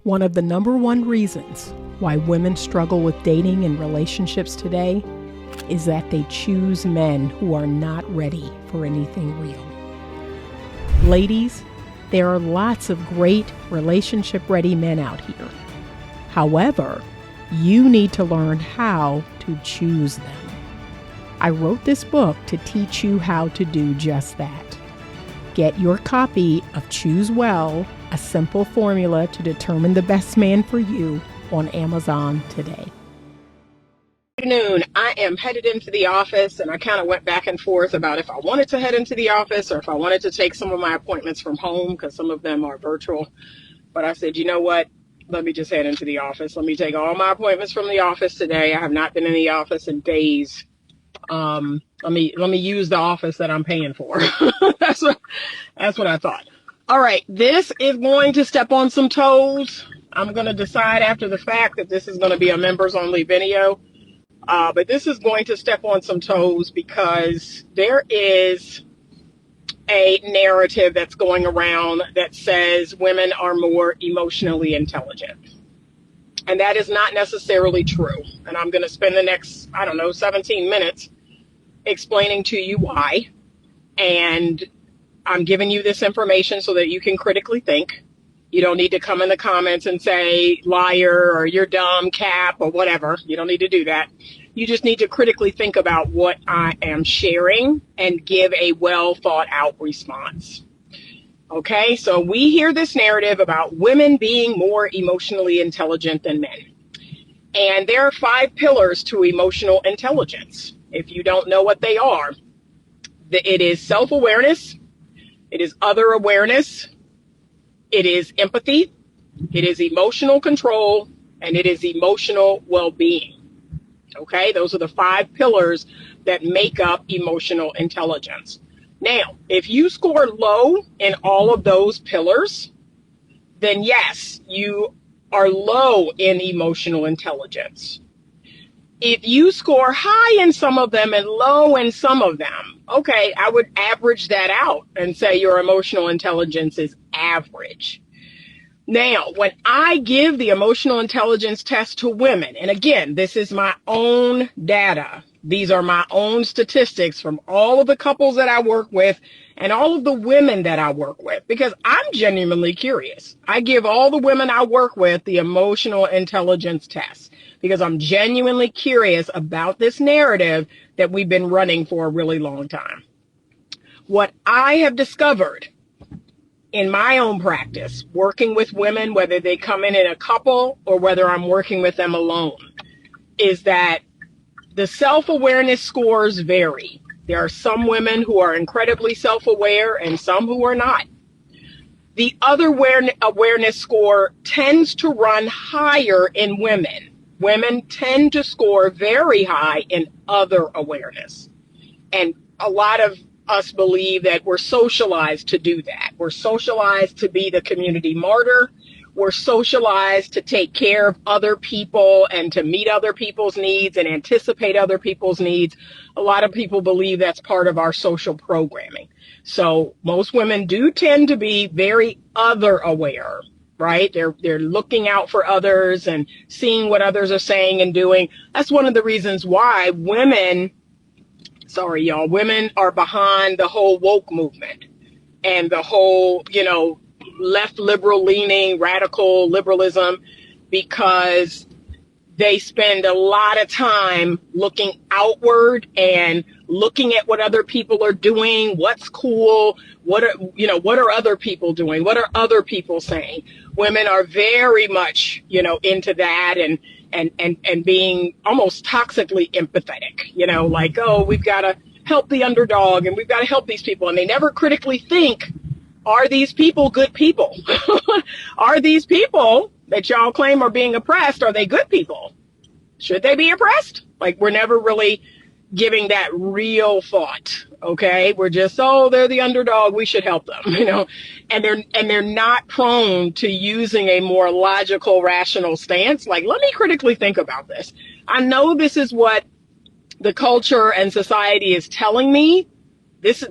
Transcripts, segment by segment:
One of the number one reasons why women struggle with dating and relationships today is that they choose men who are not ready for anything real. Ladies, there are lots of great relationship-ready men out here. However, you need to learn how to choose them. I wrote this book to teach you how to do just that. Get your copy of Choose Well, a simple formula to determine the best man for you on Amazon today. Good afternoon. I am headed into the office, and I kind of went back and forth about if I wanted to head into the office or if I wanted to take some of my appointments from home because some of them are virtual. But I said, you know what? Let me just head into the office. Let me take all my appointments from the office today. I have not been in the office in days. Let me use the office that I'm paying for. That's what I thought. All right, this is going to step on some toes. I'm going to decide after the fact that this is going to be a members only video. But this is going to step on some toes because there is a narrative that's going around that says women are more emotionally intelligent. And that is not necessarily true. And I'm going to spend the next, 17 minutes explaining to you why. And I'm giving you this information so that you can critically think. You don't need to come in the comments and say liar or you're dumb, cap, or whatever. You don't need to do that. You just need to critically think about what I am sharing and give a well thought out response. Okay, so we hear this narrative about women being more emotionally intelligent than men. And there are 5 pillars to emotional intelligence. If you don't know what they are, it is self-awareness, it is other awareness, it is empathy, it is emotional control, and it is emotional well-being. Okay, those are the 5 pillars that make up emotional intelligence. Now, if you score low in all of those pillars, then yes, you are low in emotional intelligence. If you score high in some of them and low in some of them, okay, I would average that out and say your emotional intelligence is average. Now, when I give the emotional intelligence test to women, and again, this is my own data. These are my own statistics from all of the couples that I work with and all of the women that I work with, because I'm genuinely curious. I give all the women I work with the emotional intelligence test because I'm genuinely curious about this narrative that we've been running for a really long time. What I have discovered in my own practice, working with women, whether they come in a couple or whether I'm working with them alone, is that the self-awareness scores vary. There are some women who are incredibly self-aware and some who are not. The other awareness score tends to run higher in women. Women tend to score very high in other awareness. And a lot of us believe that we're socialized to do that. We're socialized to be the community martyr. We're socialized to take care of other people and to meet other people's needs and anticipate other people's needs. A lot of people believe that's part of our social programming. So most women do tend to be very other aware, right? They're looking out for others and seeing what others are saying and doing. That's one of the reasons why women are behind the whole woke movement and the whole, left liberal leaning, radical liberalism, because they spend a lot of time looking outward and looking at what other people are doing, what's cool, what are other people doing, what are other people saying. Women are very much, into that and being almost toxically empathetic, like, oh, we've got to help the underdog and we've got to help these people. And they never critically think, are these people good people? Are these people that y'all claim are being oppressed, are they good people? Should they be oppressed? Like, we're never really giving that real thought. Okay, we're just, oh, they're the underdog, we should help them, and they're not prone to using a more logical, rational stance. Like, let me critically think about this. I know this is what the culture and society is telling me.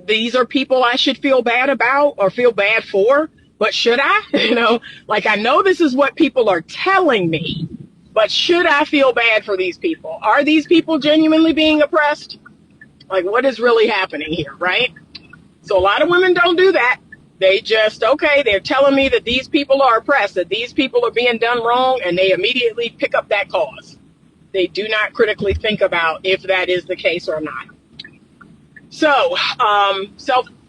These are people I should feel bad about or feel bad for, but should I? Like I know this is what people are telling me, but should I feel bad for these people? Are these people genuinely being oppressed? Like what is really happening here, right? So a lot of women don't do that. They just, okay, they're telling me that these people are oppressed, that these people are being done wrong, and they immediately pick up that cause. They do not critically think about if that is the case or not. So,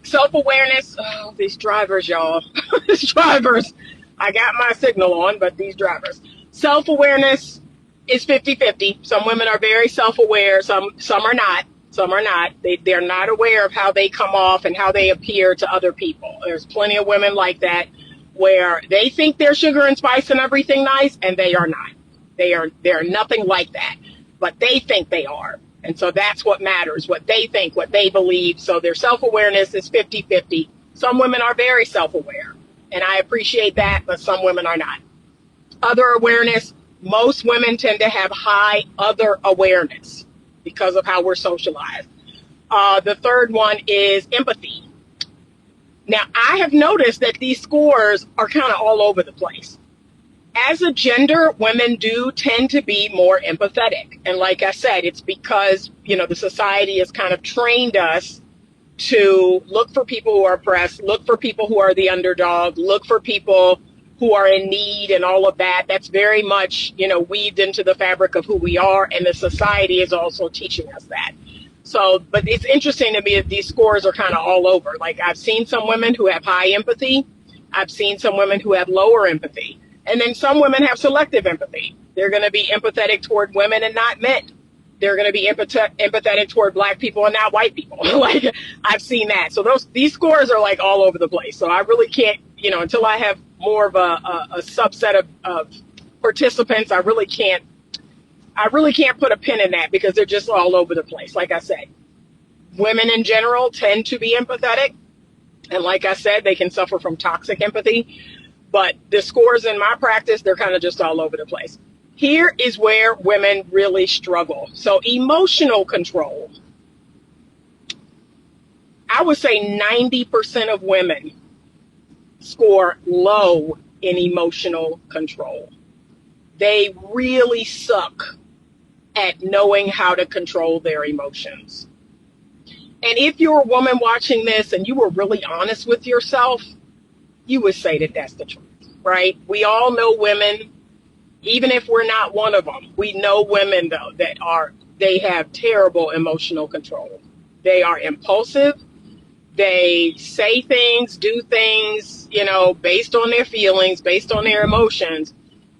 self-awareness. Oh, these drivers, y'all. These drivers. I got my signal on, but these drivers. Self-awareness is 50-50. Some women are very self-aware. Some are not. Some are not. They're not aware of how they come off and how they appear to other people. There's plenty of women like that where they think they're sugar and spice and everything nice, and they are not. They're nothing like that, but they think they are. And so that's what matters, what they think, what they believe. So their self-awareness is 50-50. Some women are very self-aware, and I appreciate that, but some women are not. Other awareness, most women tend to have high other awareness because of how we're socialized. The third one is empathy. Now, I have noticed that these scores are kind of all over the place. As a gender, women do tend to be more empathetic. And like I said, it's because, the society has kind of trained us to look for people who are oppressed, look for people who are the underdog, look for people who are in need and all of that. That's very much, weaved into the fabric of who we are. And the society is also teaching us that. So, but it's interesting to me that these scores are kind of all over. Like I've seen some women who have high empathy. I've seen some women who have lower empathy. And then some women have selective empathy. They're going to be empathetic toward women and not men. They're going to be empathetic toward Black people and not white people. Like I've seen that. So these scores are like all over the place. So I really can't, until I have more of a subset of participants, I really can't put a pin in that because they're just all over the place. Like I said, women in general tend to be empathetic. And like I said, they can suffer from toxic empathy. But the scores in my practice, they're kind of just all over the place. Here is where women really struggle. So emotional control. I would say 90% of women score low in emotional control. They really suck at knowing how to control their emotions. And if you're a woman watching this and you were really honest with yourself, you would say that that's the truth, right? We all know women, even if we're not one of them. We know women, though, they have terrible emotional control. They are impulsive. They say things, do things, based on their feelings, based on their emotions.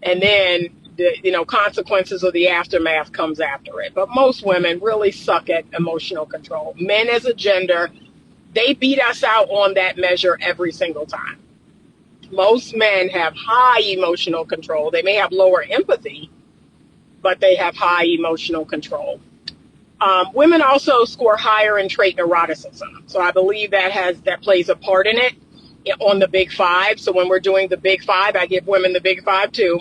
And then, the consequences of the aftermath comes after it. But most women really suck at emotional control. Men as a gender, they beat us out on that measure every single time. Most men have high emotional control. They may have lower empathy, but they have high emotional control. Women also score higher in trait neuroticism. So I believe that plays a part in it on the Big Five. So when we're doing the Big Five, I give women the Big Five too.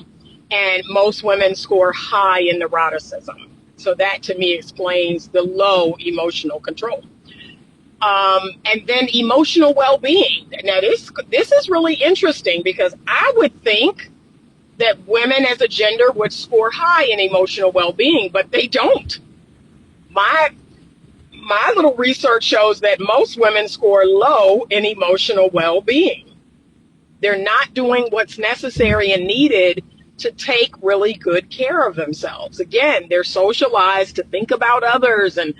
And most women score high in neuroticism. So that to me explains the low emotional control. And then emotional well-being. Now this is really interesting because I would think that women as a gender would score high in emotional well-being, but they don't. My little research shows that most women score low in emotional well-being. They're not doing what's necessary and needed to take really good care of themselves. Again, they're socialized to think about others and,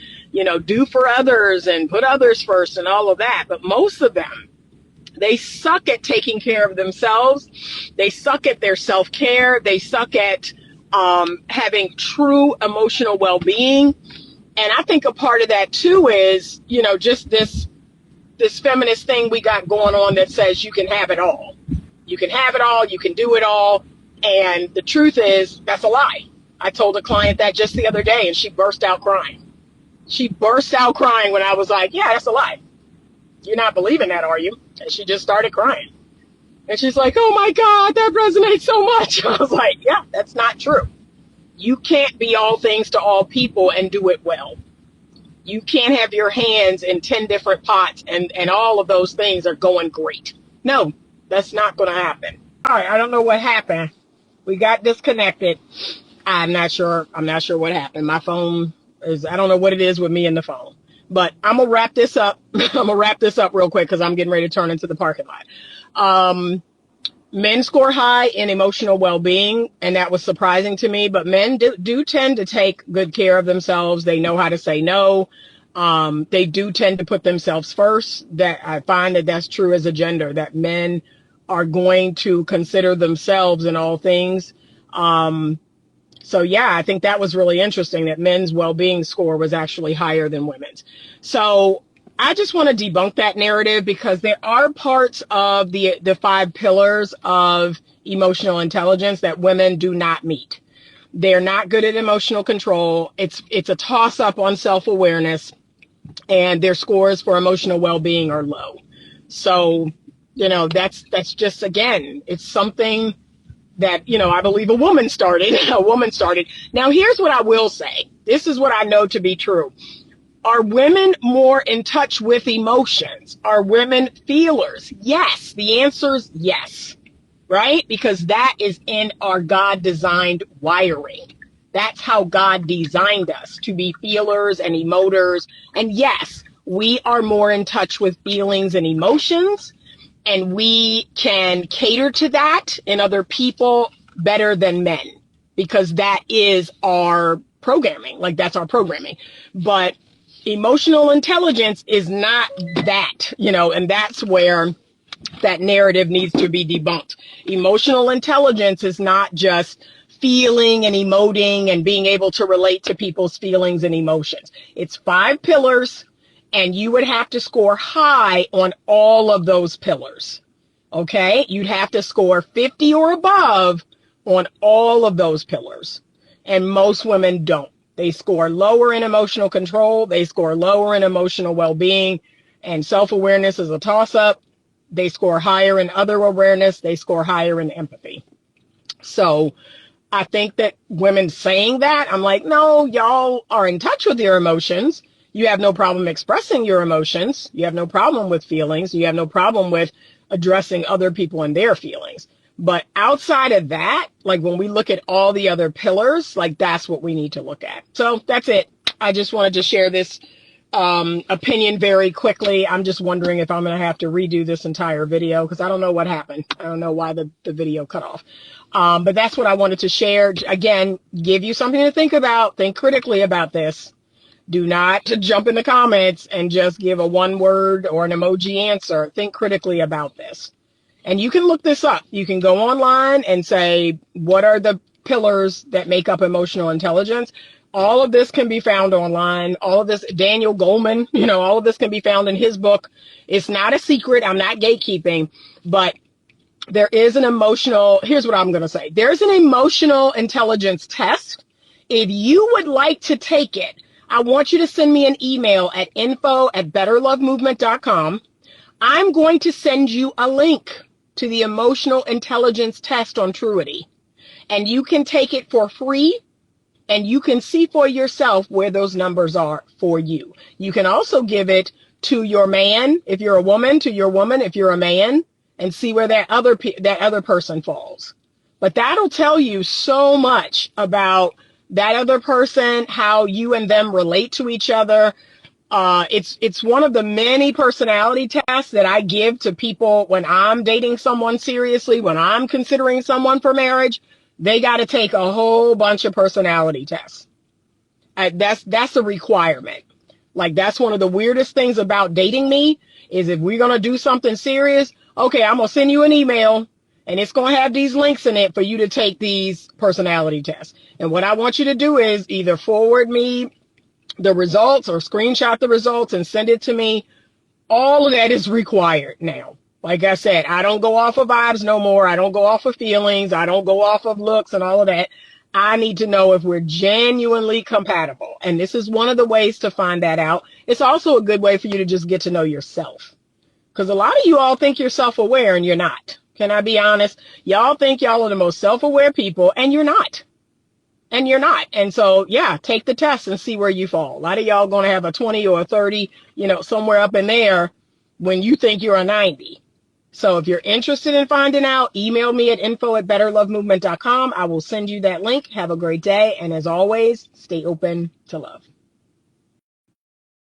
do for others and put others first and all of that. But most of them, they suck at taking care of themselves. They suck at their self-care. They suck at having true emotional well-being. And I think a part of that too is, just this feminist thing we got going on that says you can have it all. You can have it all. You can do it all. And the truth is, that's a lie. I told a client that just the other day, and she burst out crying. She burst out crying when I was like, yeah, that's a lie. You're not believing that, are you? And she just started crying. And she's like, oh my God, that resonates so much. I was like, yeah, that's not true. You can't be all things to all people and do it well. You can't have your hands in 10 different pots and all of those things are going great. No, That's not going to happen. All right, I don't know what happened. We got disconnected. I'm not sure what happened. My phone is, I don't know what it is with me and the phone. But I'm going to wrap this up. I'm going to wrap this up real quick because I'm getting ready to turn into the parking lot. Men score high in emotional well-being, and that was surprising to me. But men do tend to take good care of themselves. They know how to say no. They do tend to put themselves first. That I find that that's true as a gender, that men are going to consider themselves in all things. So yeah, I think that was really interesting that men's well-being score was actually higher than women's. So I just want to debunk that narrative because there are parts of the 5 pillars of emotional intelligence that women do not meet. They're not good at emotional control. It's a toss-up on self-awareness, and their scores for emotional well-being are low. So, that's just, again, it's something that, I believe a woman started. Now, here's what I will say. This is what I know to be true. Are women more in touch with emotions? Are women feelers? Yes. The answer is yes, right? Because that is in our God-designed wiring. That's how God designed us, to be feelers and emoters. And yes, we are more in touch with feelings and emotions, and we can cater to that in other people better than men, because that is our programming. Like, that's our programming. But emotional intelligence is not that, and that's where that narrative needs to be debunked. Emotional intelligence is not just feeling and emoting and being able to relate to people's feelings and emotions. It's 5 pillars, and you would have to score high on all of those pillars. Okay? You'd have to score 50 or above on all of those pillars. And most women don't. They score lower in emotional control. They score lower in emotional well-being, and self-awareness is a toss-up. They score higher in other awareness. They score higher in empathy. So I think that women saying that, I'm like, no, y'all are in touch with your emotions. You have no problem expressing your emotions. You have no problem with feelings. You have no problem with addressing other people and their feelings. But outside of that, like when we look at all the other pillars, like that's what we need to look at. So that's it. I just wanted to share this opinion very quickly. I'm just wondering if I'm going to have to redo this entire video because I don't know what happened. I don't know why the video cut off. But that's what I wanted to share. Again, give you something to think about. Think critically about this. Do not jump in the comments and just give a 1-word or an emoji answer. Think critically about this. And you can look this up. You can go online and say, what are the pillars that make up emotional intelligence? All of this can be found online. All of this, Daniel Goleman, all of this can be found in his book. It's not a secret. I'm not gatekeeping, but there is an here's what I'm going to say. There's an emotional intelligence test. If you would like to take it, I want you to send me an email at info@betterlovemovement.com. I'm going to send you a link to the emotional intelligence test on Truity, and you can take it for free, and you can see for yourself where those numbers are for you. You can also give it to your man if you're a woman, to your woman if you're a man, and see where that other person falls. But that'll tell you so much about that other person, how you and them relate to each other. It's one of the many personality tests that I give to people when I'm dating someone seriously, when I'm considering someone for marriage. They got to take a whole bunch of personality tests. That's a requirement. Like, that's one of the weirdest things about dating me is if we're going to do something serious, okay, I'm going to send you an email and it's going to have these links in it for you to take these personality tests. And what I want you to do is either forward me the results or screenshot the results and send it to me. All of that is required now. Like I said, I don't go off of vibes no more. I don't go off of feelings. I don't go off of looks and all of that. I need to know if we're genuinely compatible. And this is one of the ways to find that out. It's also a good way for you to just get to know yourself. Because a lot of you all think you're self-aware and you're not. Can I be honest? Y'all think y'all are the most self-aware people and you're not. And you're not. And so, yeah, take the test and see where you fall. A lot of y'all going to have a 20 or a 30, somewhere up in there when you think you're a 90. So if you're interested in finding out, email me at info@betterlovemovement.com. I will send you that link. Have a great day. And as always, stay open to love.